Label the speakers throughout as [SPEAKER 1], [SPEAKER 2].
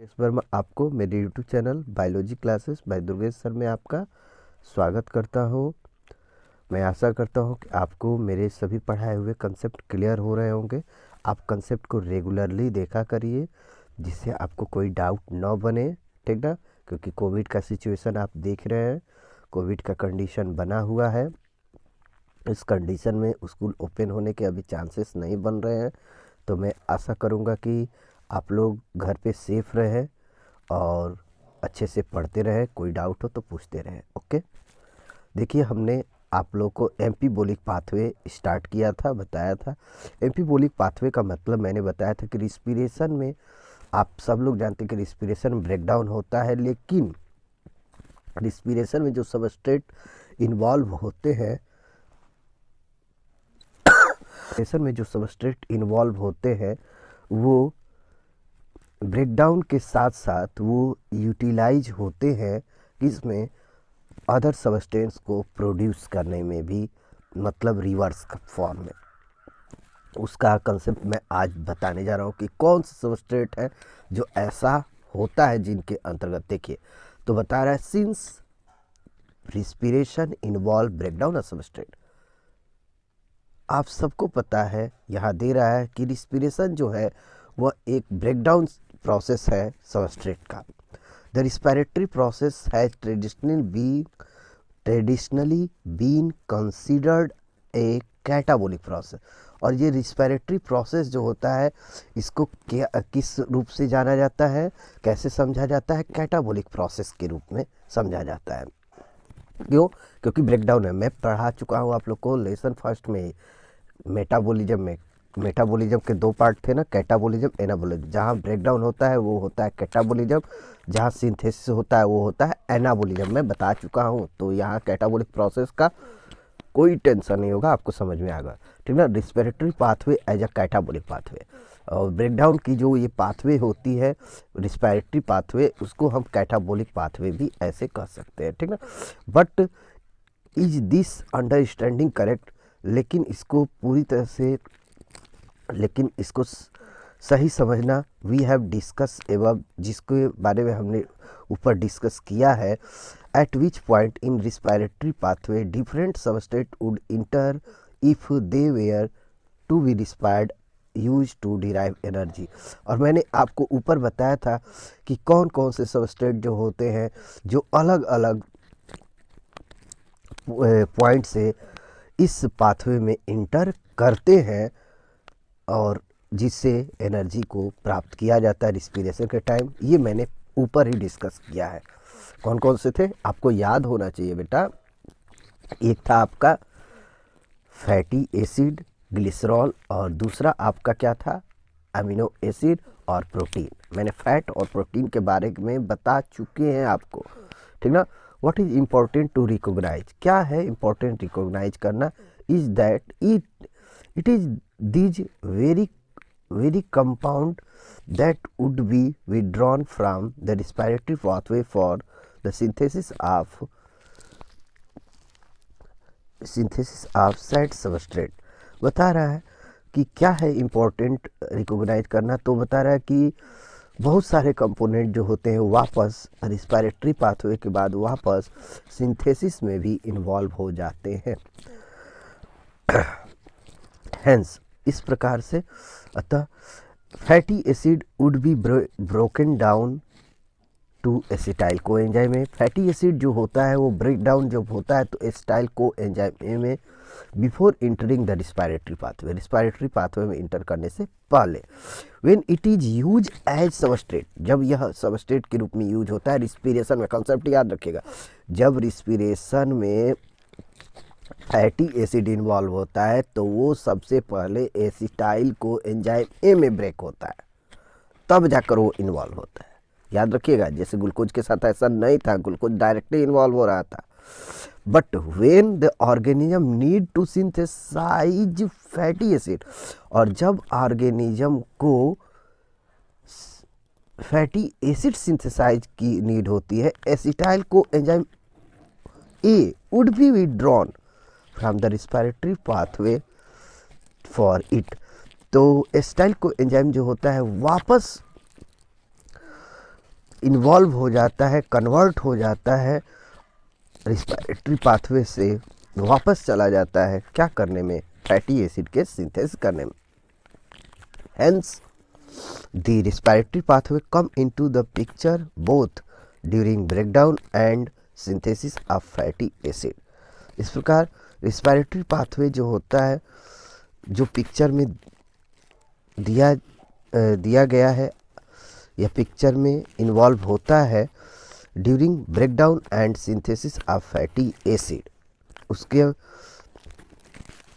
[SPEAKER 1] इस बार मैं आपको मेरे YouTube channel biology classes bye Durgesh sir में आपका स्वागत करता हूँ। मैं आशा करता हूँ कि आपको मेरे सभी पढ़ाए हुए कंसेप्ट क्लियर हो रहे होंगे। आप कंसेप्ट को रेगुलरली देखा करिए जिससे आपको कोई डाउट न बने, ठीक ना। क्योंकि कोविड का सिचुएशन आप देख रहे हैं, कोविड का कंडीशन बना हुआ है। इस कंडीशन में स्कूल ओपन होने के अभी चांसेस नहीं बन रहे हैं, तो मैं आशा करूँगा कि आप लोग घर पे सेफ रहें और अच्छे से पढ़ते रहें। कोई डाउट हो तो पूछते रहें। ओके, देखिए हमने आप लोग को एम्पीबोलिक पाथवे स्टार्ट किया था, बताया था। एम्पीबोलिक पाथवे का मतलब मैंने बताया था कि रिस्पिरेशन में आप सब लोग जानते हैं कि रिस्पिरेशन ब्रेकडाउन होता है, लेकिन रिस्पिरेशन में जो सबस्ट्रेट इन्वॉल्व होते हैं, रिस्पिरेशन में जो सबस्ट्रेट इन्वॉल्व होते हैं वो ब्रेकडाउन के साथ साथ वो यूटिलाइज होते हैं इसमें अदर सबस्टेंस को प्रोड्यूस करने में भी, मतलब रिवर्स फॉर्म में। उसका कंसेप्ट मैं आज बताने जा रहा हूँ कि कौन सा सबस्ट्रेट है जो ऐसा होता है जिनके अंतर्गत। देखिए तो बता रहा है since respiration involve breakdown of substrate. आप सबको पता है, यहाँ दे रहा है कि रिस्पिरेशन जो है वह एक ब्रेकडाउन प्रोसेस है सबस्ट्रेट का। The respiratory process has traditionally been considered a catabolic process. और ये रिस्पिरेटरी प्रोसेस जो होता है इसको किस रूप से जाना जाता है, कैसे समझा जाता है? कैटाबोलिक प्रोसेस के रूप में समझा जाता है। क्यों? क्योंकि ब्रेकडाउन है। मैं पढ़ा चुका हूँ आप लोग को लेसन फर्स्ट में मेटाबॉलिज्म में। मेटाबॉलिज्म के दो पार्ट थे ना, कैटाबॉलिज्म, एनाबॉलिज्म। जहाँ ब्रेकडाउन होता है वो होता है कैटाबॉलिज्म, जहाँ सिंथेसिस होता है वो होता है एनाबॉलिज्म। मैं बता चुका हूँ, तो यहाँ कैटाबॉलिक प्रोसेस का कोई टेंशन नहीं होगा, आपको समझ में आएगा, ठीक ना। Respiratory pathway as a catabolic pathway, और ब्रेकडाउन की जो ये पाथवे होती है रिस्पिरेटरी पाथवे, उसको हम कैटाबॉलिक पाथवे भी ऐसे कह सकते हैं, ठीक ना। But is this understanding correct? लेकिन इसको पूरी तरह से, लेकिन इसको सही समझना, वी हैव डिस्कस एवं जिसके बारे में हमने ऊपर डिस्कस किया है। At which point in respiratory pathway different substrate would enter if they were to be respired use to derive energy. और मैंने आपको ऊपर बताया था कि कौन कौन से सबस्ट्रेट जो होते हैं जो अलग अलग पॉइंट से इस पाथवे में इंटर करते हैं और जिससे एनर्जी को प्राप्त किया जाता है रिस्पिरेशन के टाइम। ये मैंने ऊपर ही डिस्कस किया है। कौन कौन से थे आपको याद होना चाहिए बेटा। एक था आपका फैटी एसिड, ग्लिसरॉल, और दूसरा आपका क्या था? अमीनो एसिड और प्रोटीन। मैंने फैट और प्रोटीन के बारे में बता चुके हैं आपको, ठीक ना। What is important to recognise? क्या है इम्पोर्टेंट रिकॉग्नाइज करना? Is that it is these very compound that would be withdrawn from the respiratory pathway for the synthesis of said substrate। बता रहा है कि क्या है इम्पोर्टेंट रिकॉग्नाइज करना, तो बता रहा है कि बहुत सारे कंपोनेंट जो होते हैं वापस रिस्पिरेटरी पाथवे के बाद वापस सिंथेसिस में भी इन्वॉल्व हो जाते हैं। हेंस इस प्रकार से, अतः fatty acid would be broken down to acetyl coenzyme में। फैटी एसिड जो होता है वो ब्रेक डाउन जब होता है तो एसिटाइल को एंजाइम में before entering the respiratory pathway में इंटर करने से पहले। When it is use as substrate, जब यह सबस्ट्रेट के रूप में यूज होता है रिस्पिरेशन में, कंसेप्ट याद रखिएगा, जब रिस्पिरेशन में फैटी एसिड इन्वॉल्व होता है तो वो सबसे पहले एसिटाइल को एंजाइम ए में ब्रेक होता है, तब जाकर वो इन्वॉल्व होता है। याद रखिएगा, जैसे ग्लूकोज के साथ ऐसा नहीं था, ग्लूकोज डायरेक्टली इन्वॉल्व हो रहा था। But when the organism need to synthesise fatty acid, और जब ऑर्गेनिज्म को फैटी एसिड सिंथेसाइज की नीड होती है, acetyl coenzyme A would be withdrawn from the respiratory pathway for it. तो एसिटाइल को एंजाइम जो होता है वापस इन्वॉल्व हो जाता है, कन्वर्ट हो जाता है, रिस्पिरेटरी पाथवे से वापस चला जाता है क्या करने में, फैटी एसिड के सिंथेसिस करने में। Hence the respiratory pathway come into the picture both during breakdown and synthesis of fatty acid. इस प्रकार रिस्पिरेटरी पाथवे जो होता है, जो पिक्चर में दिया गया है या पिक्चर में इन्वॉल्व होता है during breakdown and synthesis of fatty acid, उसके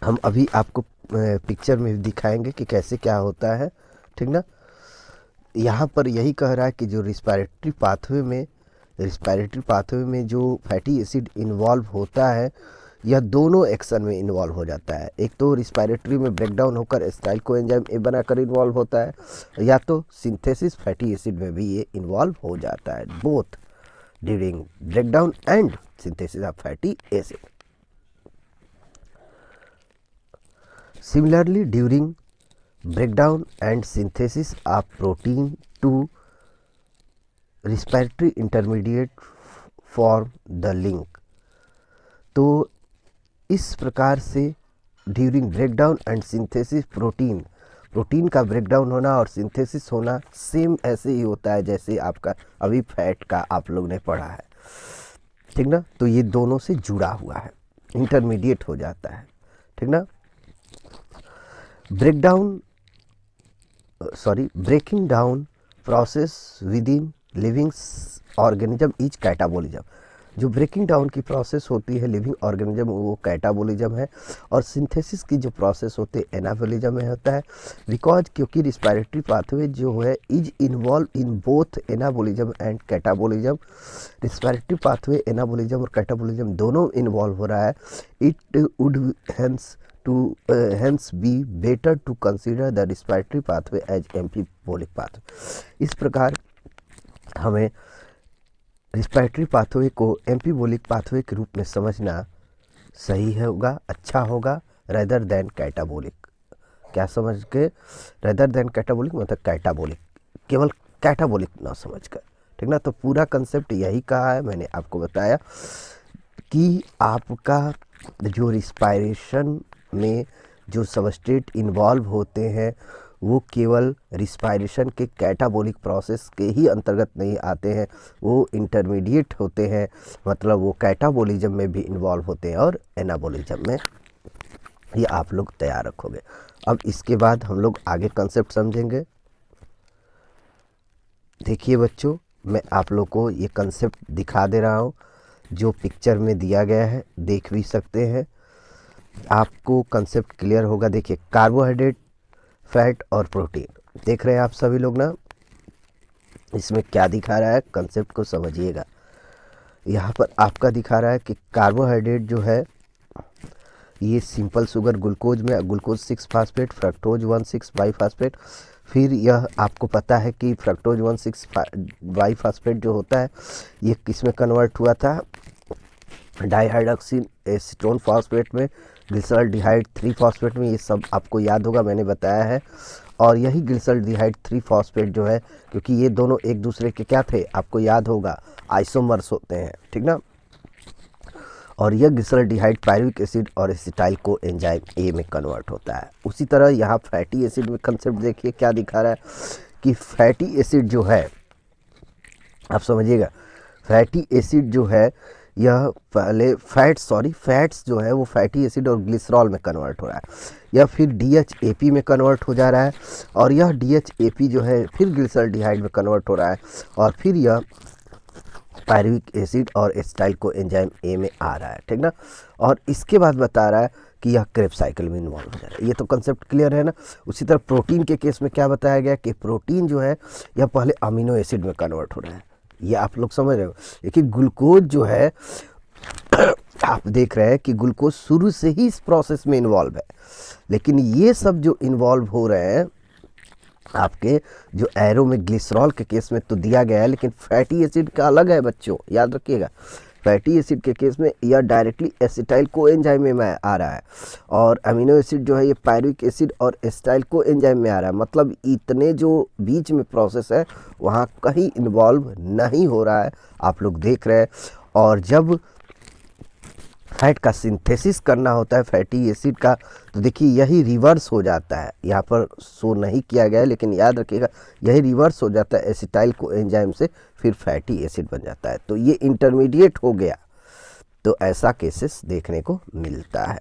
[SPEAKER 1] हम अभी आपको पिक्चर में दिखाएंगे कि कैसे क्या होता है, ठीक ना। यहाँ पर यही कह रहा है कि जो रिस्पिरेटरी पाथवे में जो फैटी एसिड इन्वॉल्व होता है, यह दोनों एक्शन में इन्वॉल्व हो जाता है। एक तो रिस्पिरेटरी में ब्रेकडाउन होकर एसिटाइल कोएंजाइम ए बनाकर इन्वॉल्व होता है, या तो सिंथेसिस फैटी एसिड में भी ये इन्वॉल्व हो जाता है, both during breakdown and synthesis of fatty acid. Similarly during breakdown and synthesis of protein to respiratory intermediate form the link। तो इस प्रकार से during breakdown and synthesis protein का ब्रेकडाउन होना और सिंथेसिस होना सेम ऐसे ही होता है जैसे आपका अभी फैट का आप लोग ने पढ़ा है, ठीक ना। तो ये दोनों से जुड़ा हुआ है, इंटरमीडिएट हो जाता है, ठीक ना। Breaking down process within living organism is catabolism. जो ब्रेकिंग डाउन की प्रोसेस होती है लिविंग ऑर्गेनिज्म, वो कैटाबोलिज्म है, और सिंथेसिस की जो प्रोसेस होती है एनाबोलिज्म में होता है। बिकॉज क्योंकि रिस्पिरेटरी पाथवे जो है is involve in both anabolism and catabolism, respiratory pathway anabolism और कैटाबोलिज्म दोनों इन्वॉल्व हो रहा है। It would hence be better to consider the respiratory pathway as embolic pathway। इस प्रकार हमें रिस्पिरेटरी पाथवे को एम्फीबोलिक पाथवे के रूप में समझना सही होगा, अच्छा होगा, रेदर देन कैटाबोलिक। क्या समझ के, रेदर देन कैटाबोलिक मतलब कैटाबोलिक, केवल कैटाबोलिक ना समझ कर, ठीक ना। तो पूरा कंसेप्ट यही कहा है, मैंने आपको बताया कि आपका जो रिस्पायरेशन में जो सबस्ट्रेट इन्वॉल्व होते हैं वो केवल रिस्पायरेशन के कैटाबोलिक प्रोसेस के ही अंतर्गत नहीं आते हैं, वो इंटरमीडिएट होते हैं, मतलब वो कैटाबोलिज्म में भी इन्वॉल्व होते हैं और एनाबोलिज्म में। ये आप लोग तैयार रखोगे। अब इसके बाद हम लोग आगे कंसेप्ट समझेंगे। देखिए बच्चों, मैं आप लोग को ये कंसेप्ट दिखा दे रहा हूँ जो पिक्चर में दिया गया है, देख भी सकते हैं, आपको कंसेप्ट क्लियर होगा। देखिए कार्बोहाइड्रेट, फैट और प्रोटीन देख रहे हैं आप सभी लोग ना। इसमें क्या दिखा रहा है, कंसेप्ट को समझिएगा। यहाँ पर आपका दिखा रहा है कि कार्बोहाइड्रेट जो है ये सिंपल शुगर ग्लूकोज में ग्लूकोज 6 फास्फेट, फ्रक्टोज 1,6 बाईफास्फेट। फिर यह आपको पता है कि फ्रक्टोज 1,6 बाईफास्फेट जो होता है ये किस में कन्वर्ट हुआ था, डाइहाइड्रोक्सी एसीटोन फॉस्फेट में, ग्लिसरॉल्डिहाइड 3 फॉस्फेट में। ये सब आपको याद होगा, मैंने बताया है। और यही ग्लिसरॉल्डिहाइड 3 फॉस्फेट जो है, क्योंकि ये दोनों एक दूसरे के क्या थे आपको याद होगा, आइसोमर्स होते हैं, ठीक ना। और यह ग्लिसरॉल्डिहाइड पायरुविक एसिड और एसिटाइल को एंजाइम ए में कन्वर्ट होता है। उसी तरह यहाँ फैटी एसिड में कंसेप्ट देखिए क्या दिखा रहा है कि फैटी एसिड जो है, आप समझिएगा, फैटी एसिड जो है यह पहले फैट्स जो है वो फैटी एसिड और ग्लिसरॉल में कन्वर्ट हो रहा है, यह फिर DHAP में कन्वर्ट हो जा रहा है, और यह DHAP जो है फिर ग्लिसरॉल्डिहाइड में कन्वर्ट हो रहा है, और फिर यह पायरुविक एसिड और एसिटाइल को एंजाइम ए में आ रहा है, ठीक ना। और इसके बाद बता रहा है कि यह क्रेब्स साइकिल में इन्वॉल्व हो जा रहा है। ये तो कंसेप्ट क्लियर है ना। उसी तरह प्रोटीन के केस में क्या बताया गया कि प्रोटीन जो है यह पहले अमीनो एसिड में कन्वर्ट हो रहा है, ये आप लोग समझ रहे हो। लेकिन ग्लूकोज जो है आप देख रहे हैं कि ग्लूकोज शुरू से ही इस प्रोसेस में इन्वॉल्व है, लेकिन ये सब जो इन्वॉल्व हो रहे हैं आपके जो एरो में ग्लिसरॉल के केस में तो दिया गया है, लेकिन फैटी एसिड का अलग है बच्चों, याद रखिएगा। फैटी एसिड के केस में यह डायरेक्टली एसिटाइल कोएंजाइम में आ रहा है, और अमीनो एसिड जो है ये पायरुविक एसिड और एसिटाइल कोएंजाइम में आ रहा है। मतलब इतने जो बीच में प्रोसेस है वहाँ कहीं इन्वॉल्व नहीं हो रहा है, आप लोग देख रहे हैं। और जब फैट का सिंथेसिस करना होता है फैटी एसिड का, तो देखिए यही रिवर्स हो जाता है। यहाँ पर शो नहीं किया गया है लेकिन याद रखिएगा यही रिवर्स हो जाता है एसिटाइल कोएंजाइम से, फिर फैटी एसिड बन जाता है। तो ये इंटरमीडिएट हो गया, तो ऐसा केसेस देखने को मिलता है।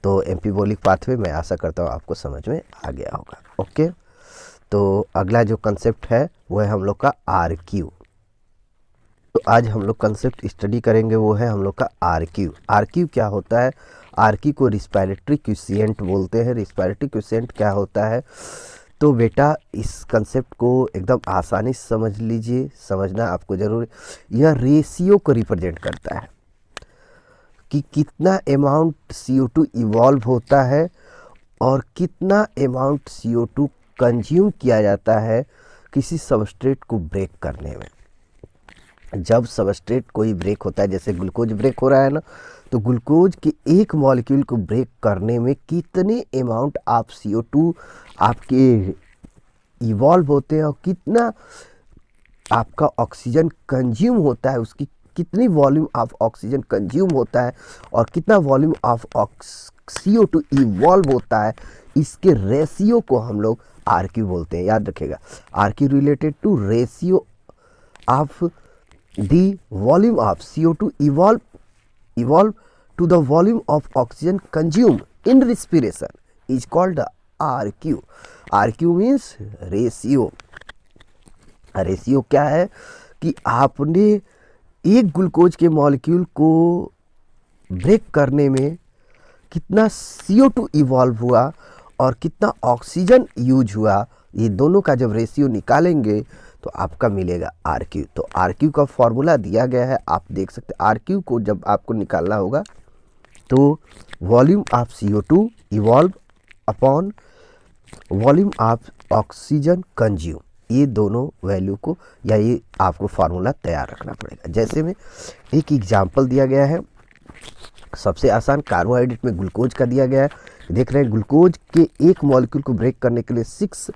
[SPEAKER 1] तो एम्फीबोलिक पाथवे मैं आशा करता हूँ आपको समझ में आ गया होगा। ओके, तो अगला जो कंसेप्ट है वो है हम लोग का RQ। तो आज हम लोग कंसेप्ट स्टडी करेंगे वो है हम लोग का RQ। RQ क्या होता है? RQ को रिस्पायरेटरी क्विशिएंट बोलते हैं। रिस्पायरेटरी क्विशिएंट क्या होता है? तो बेटा इस कंसेप्ट को एकदम आसानी से समझ लीजिए, समझना आपको ज़रूरी। यह रेशियो को रिप्रेजेंट करता है कि कितना अमाउंट CO2 इवॉल्व होता है और कितना अमाउंट CO2 कंज्यूम किया जाता है किसी सबस्ट्रेट को ब्रेक करने में। जब सबस्ट्रेट कोई ब्रेक होता है, जैसे ग्लूकोज ब्रेक हो रहा है ना, तो ग्लूकोज के एक मॉलिक्यूल को ब्रेक करने में कितने अमाउंट आप CO2 आपके इवॉल्व होते हैं और कितना आपका ऑक्सीजन कंज्यूम होता है, उसकी कितनी वॉल्यूम ऑफ ऑक्सीजन कंज्यूम होता है और कितना वॉल्यूम ऑफ CO2 इवॉल्व होता है, इसके रेशियो को हम लोग RQ बोलते हैं। याद रखिएगा, RQ related to ratio of the volume of CO2 evolve to the volume of oxygen consumed in respiration is called the RQ. RQ means ratio. Ratio क्या है कि आपने एक ग्लूकोज के मॉलिक्यूल को ब्रेक करने में कितना CO2 इवॉल्व हुआ और कितना ऑक्सीजन यूज हुआ, ये दोनों का जब रेशियो निकालेंगे तो आपका मिलेगा RQ। तो RQ का फॉर्मूला दिया गया है, आप देख सकते हैं। RQ को जब आपको निकालना होगा तो volume of CO2 evolve upon volume of oxygen consume, ये दोनों वैल्यू को या ये आपको फार्मूला तैयार रखना पड़ेगा। जैसे में एक एग्जांपल दिया गया है, सबसे आसान कार्बोहाइड्रेट में ग्लूकोज का दिया गया है। देख रहे हैं ग्लूकोज के एक मॉलिक्यूल को ब्रेक करने के लिए 6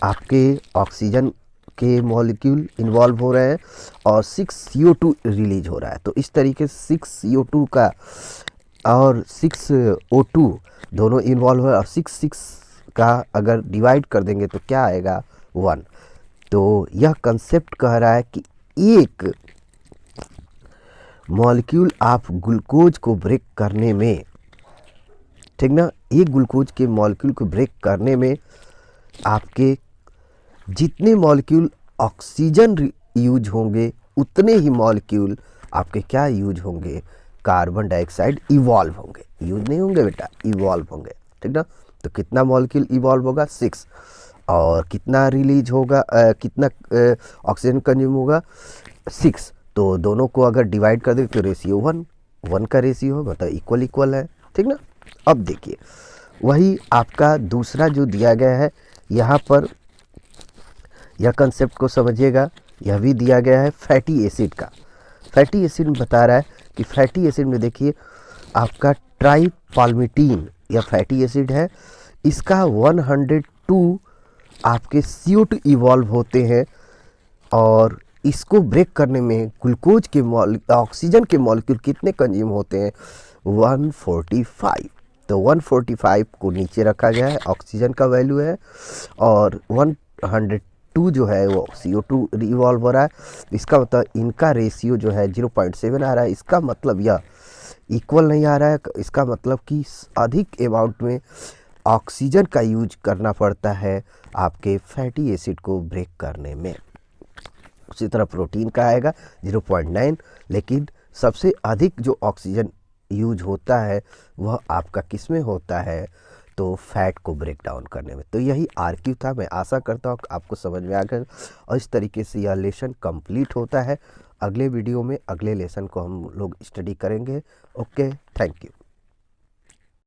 [SPEAKER 1] आपके ऑक्सीजन के मॉलिक्यूल इन्वॉल्व हो रहे हैं और 6 CO2 रिलीज हो रहा है। तो इस तरीके से 6 CO2 का और 6 O2 दोनों इन्वॉल्व है और 6 का अगर डिवाइड कर देंगे तो क्या आएगा? 1। तो यह कंसेप्ट कह रहा है कि एक मॉलिक्यूल आप ग्लूकोज को ब्रेक करने में, ठीक ना, एक ग्लूकोज के मॉलिक्यूल को ब्रेक करने में आपके जितने मॉलिक्यूल ऑक्सीजन यूज होंगे उतने ही मॉलिक्यूल आपके क्या यूज होंगे? कार्बन डाइऑक्साइड इवॉल्व होंगे। यूज नहीं होंगे बेटा, इवॉल्व होंगे, ठीक ना। तो कितना मॉलिक्यूल इवॉल्व होगा? 6। और कितना रिलीज होगा, कितना ऑक्सीजन कंज्यूम होगा? 6। तो दोनों को अगर डिवाइड कर दे तो रेशियो 1 का रेशियो है, मतलब इक्वल है, ठीक ना। अब देखिए वही आपका दूसरा जो दिया गया है, यहाँ पर यह कंसेप्ट को समझिएगा। यह भी दिया गया है फैटी एसिड का। फैटी एसिड में बता रहा है कि फैटी एसिड में देखिए आपका ट्राइपाल्मिटीन यह फैटी एसिड है, इसका 102 आपके CO2 इवॉल्व होते हैं और इसको ब्रेक करने में ग्लूकोज के ऑक्सीजन के मॉलिक्यूल कितने कंज्यूम होते हैं? 145। तो 145 को नीचे रखा गया है, ऑक्सीजन का वैल्यू है, और 102 जो है वो CO2 इवॉल्व हो रहा है। इसका मतलब इनका रेशियो जो है 0.7 आ रहा है। इसका मतलब यह इक्वल नहीं आ रहा है, इसका मतलब कि अधिक अमाउंट में ऑक्सीजन का यूज करना पड़ता है आपके फैटी एसिड को ब्रेक करने में। उसी तरह प्रोटीन का आएगा 0.9, लेकिन सबसे अधिक जो ऑक्सीजन यूज होता है वह आपका किस में होता है? तो फैट को ब्रेक डाउन करने में। तो यही RQ था। मैं आशा करता हूँ आपको समझ में आ गया और इस तरीके से यह लेसन कंप्लीट होता है। अगले वीडियो में अगले लेसन को हम लोग स्टडी करेंगे। Okay, thank you.